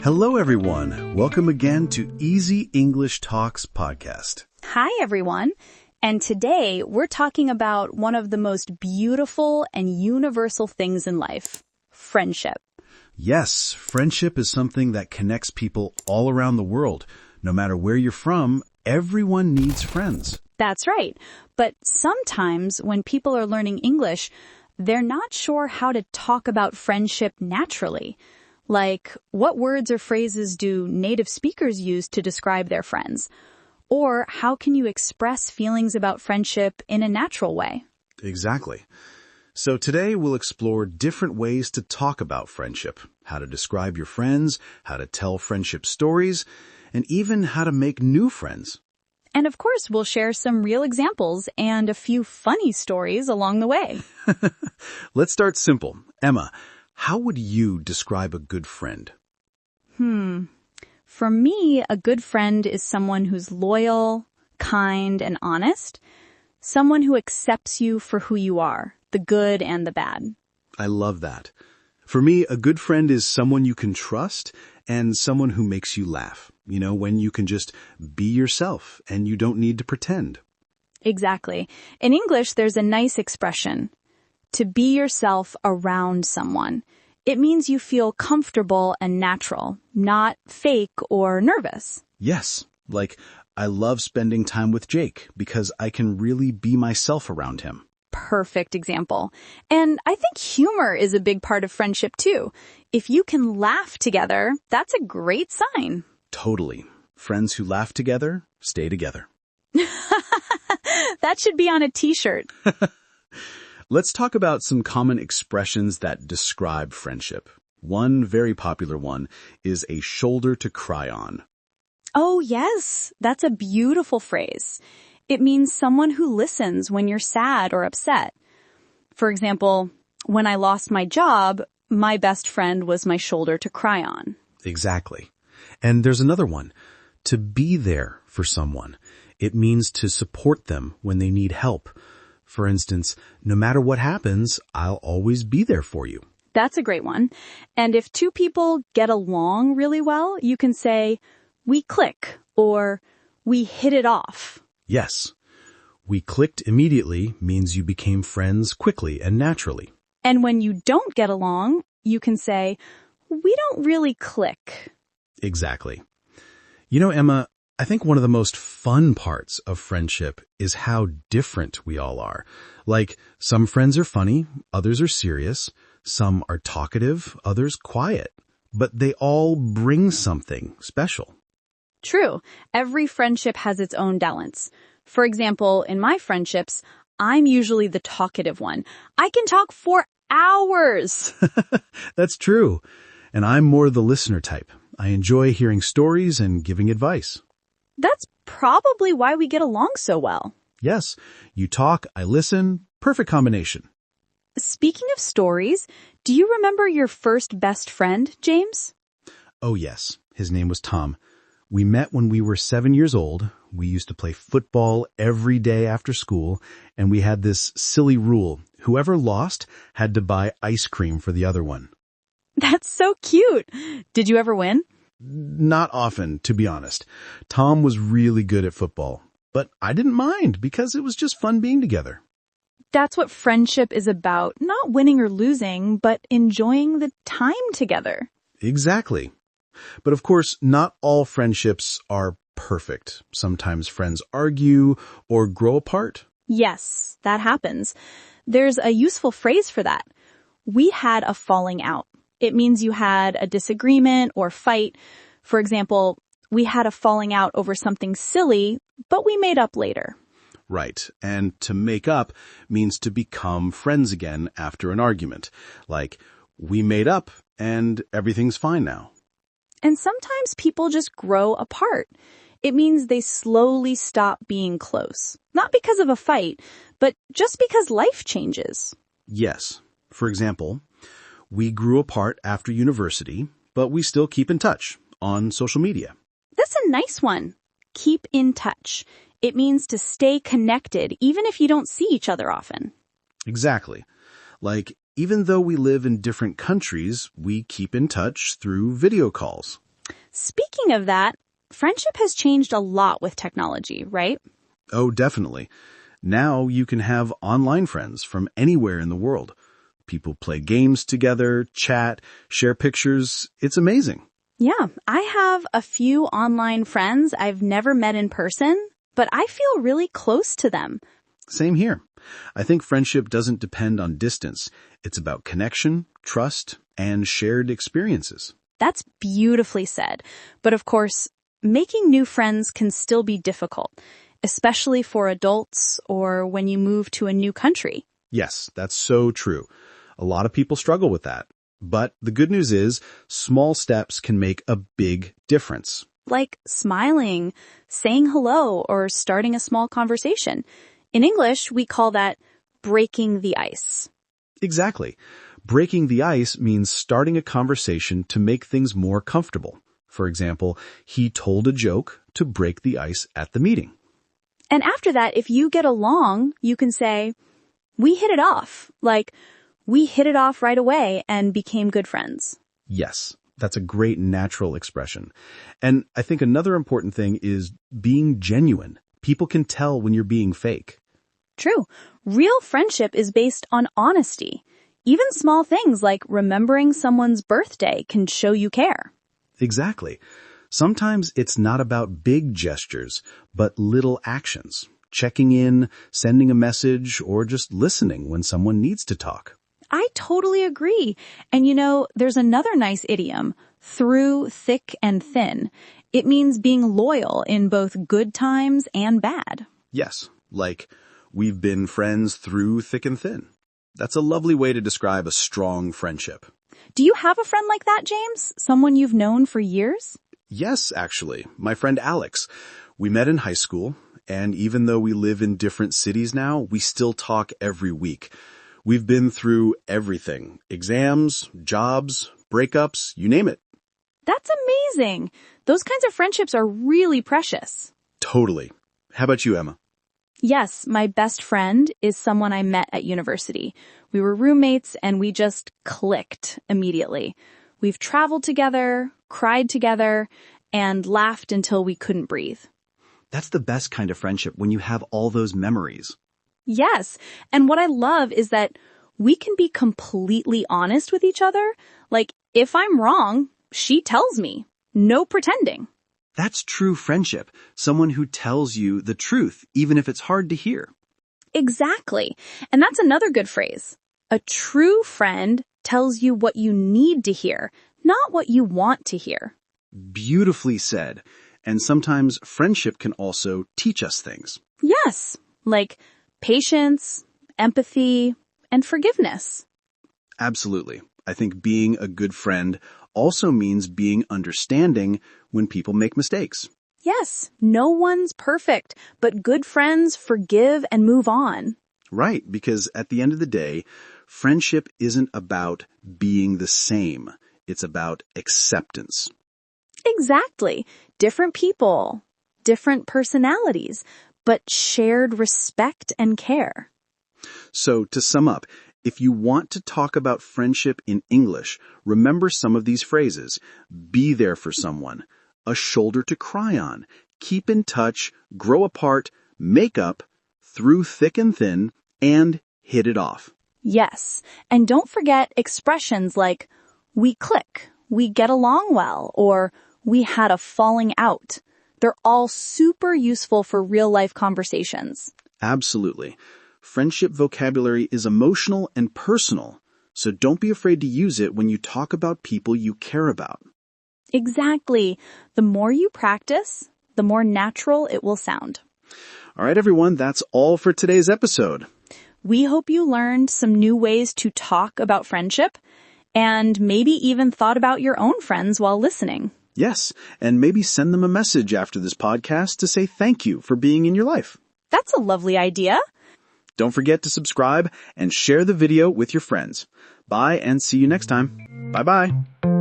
Hello, everyone. Welcome again to Easy English Talks podcast. Hi, everyone. And today we're talking about one of the most beautiful and universal things in life, friendship. Yes, friendship is something that connects people all around the world. No matter where you're from, everyone needs friends. That's right. But sometimes when people are learning English, they're not sure how to talk about friendship naturally. Like, what words or phrases do native speakers use to describe their friends? Or how can you express feelings about friendship in a natural way? Exactly. So today we'll explore different ways to talk about friendship, how to describe your friends, how to tell friendship stories, and even how to make new friends. And of course, we'll share some real examples and a few funny stories along the way. Let's start simple. Emma, how would you describe a good friend? For me, a good friend is someone who's loyal, kind, and honest. Someone who accepts you for who you are, the good and the bad. I love that. For me, a good friend is someone you can trust and someone who makes you laugh. You know, when you can just be yourself and you don't need to pretend. Exactly. In English, there's a nice expression, to be yourself around someone. It means you feel comfortable and natural, not fake or nervous. Yes, like I love spending time with Jake because I can really be myself around him. Perfect example. And I think humor is a big part of friendship too. If you can laugh together, that's a great sign. Totally. Friends who laugh together, stay together. That should be on a t-shirt. Let's talk about some common expressions that describe friendship. One very popular one is a shoulder to cry on. Oh, yes. That's a beautiful phrase. It means someone who listens when you're sad or upset. For example, when I lost my job, my best friend was my shoulder to cry on. Exactly. And there's another one, to be there for someone. It means to support them when they need help. For instance, no matter what happens, I'll always be there for you. That's a great one. And if two people get along really well, you can say, we click, or we hit it off. Yes. We clicked immediately means you became friends quickly and naturally. And when you don't get along, you can say, we don't really click. Exactly. You know, Emma, I think one of the most fun parts of friendship is how different we all are. Like, some friends are funny, others are serious, some are talkative, others quiet. But they all bring something special. True. Every friendship has its own balance. For example, in my friendships, I'm usually the talkative one. I can talk for hours. That's true. And I'm more the listener type. I enjoy hearing stories and giving advice. That's probably why we get along so well. Yes, you talk, I listen. Perfect combination. Speaking of stories, do you remember your first best friend, James? Oh, yes. His name was Tom. We met when we were 7 years old. We used to play football every day after school, and we had this silly rule. Whoever lost had to buy ice cream for the other one. That's so cute. Did you ever win? Not often, to be honest. Tom was really good at football, but I didn't mind because it was just fun being together. That's what friendship is about, not winning or losing, but enjoying the time together. Exactly. But of course, not all friendships are perfect. Sometimes friends argue or grow apart. Yes, that happens. There's a useful phrase for that. We had a falling out. It means you had a disagreement or fight. For example, we had a falling out over something silly, but we made up later. Right. And to make up means to become friends again after an argument. Like, we made up and everything's fine now. And sometimes people just grow apart. It means they slowly stop being close. Not because of a fight, but just because life changes. Yes. For example, we grew apart after university, but we still keep in touch on social media. That's a nice one. Keep in touch. It means to stay connected, even if you don't see each other often. Exactly. Like, even though we live in different countries, we keep in touch through video calls. Speaking of that, friendship has changed a lot with technology, right? Oh, definitely. Now you can have online friends from anywhere in the world. People play games together, chat, share pictures. It's amazing. Yeah, I have a few online friends I've never met in person, but I feel really close to them. Same here. I think friendship doesn't depend on distance. It's about connection, trust, and shared experiences. That's beautifully said. But of course, making new friends can still be difficult, especially for adults or when you move to a new country. Yes, that's so true. A lot of people struggle with that. But the good news is, small steps can make a big difference. Like smiling, saying hello, or starting a small conversation. In English, we call that breaking the ice. Exactly. Breaking the ice means starting a conversation to make things more comfortable. For example, he told a joke to break the ice at the meeting. And after that, if you get along, you can say, we hit it off. Like, we hit it off right away and became good friends. Yes, that's a great natural expression. And I think another important thing is being genuine. People can tell when you're being fake. True. Real friendship is based on honesty. Even small things like remembering someone's birthday can show you care. Exactly. Sometimes it's not about big gestures, but little actions. Checking in, sending a message, or just listening when someone needs to talk. I totally agree. And there's another nice idiom, through thick and thin. It means being loyal in both good times and bad. Yes, like, we've been friends through thick and thin. That's a lovely way to describe a strong friendship. Do you have a friend like that, James? Someone you've known for years? Yes, actually. My friend Alex. We met in high school, and even though we live in different cities now, we still talk every week. We've been through everything. Exams, jobs, breakups, you name it. That's amazing. Those kinds of friendships are really precious. Totally. How about you, Emma? Yes, my best friend is someone I met at university. We were roommates and we just clicked immediately. We've traveled together, cried together, and laughed until we couldn't breathe. That's the best kind of friendship when you have all those memories. Yes, and what I love is that we can be completely honest with each other. Like, if I'm wrong, she tells me. No pretending. That's true friendship. Someone who tells you the truth, even if it's hard to hear. Exactly. And that's another good phrase. A true friend tells you what you need to hear, not what you want to hear. Beautifully said. And sometimes friendship can also teach us things. Yes, like patience, empathy, and forgiveness. Absolutely. I think being a good friend also means being understanding when people make mistakes. Yes, no one's perfect, but good friends forgive and move on. Right, because at the end of the day, friendship isn't about being the same. It's about acceptance. Exactly. Different people, different personalities, but shared respect and care. So to sum up, if you want to talk about friendship in English, remember some of these phrases. Be there for someone. A shoulder to cry on. Keep in touch. Grow apart. Make up. Through thick and thin. And hit it off. Yes, and don't forget expressions like, we click, we get along well, or we had a falling out. They're all super useful for real-life conversations. Absolutely. Friendship vocabulary is emotional and personal, so don't be afraid to use it when you talk about people you care about. Exactly. The more you practice, the more natural it will sound. All right, everyone, that's all for today's episode. We hope you learned some new ways to talk about friendship and maybe even thought about your own friends while listening. Yes, and maybe send them a message after this podcast to say thank you for being in your life. That's a lovely idea. Don't forget to subscribe and share the video with your friends. Bye and see you next time. Bye-bye.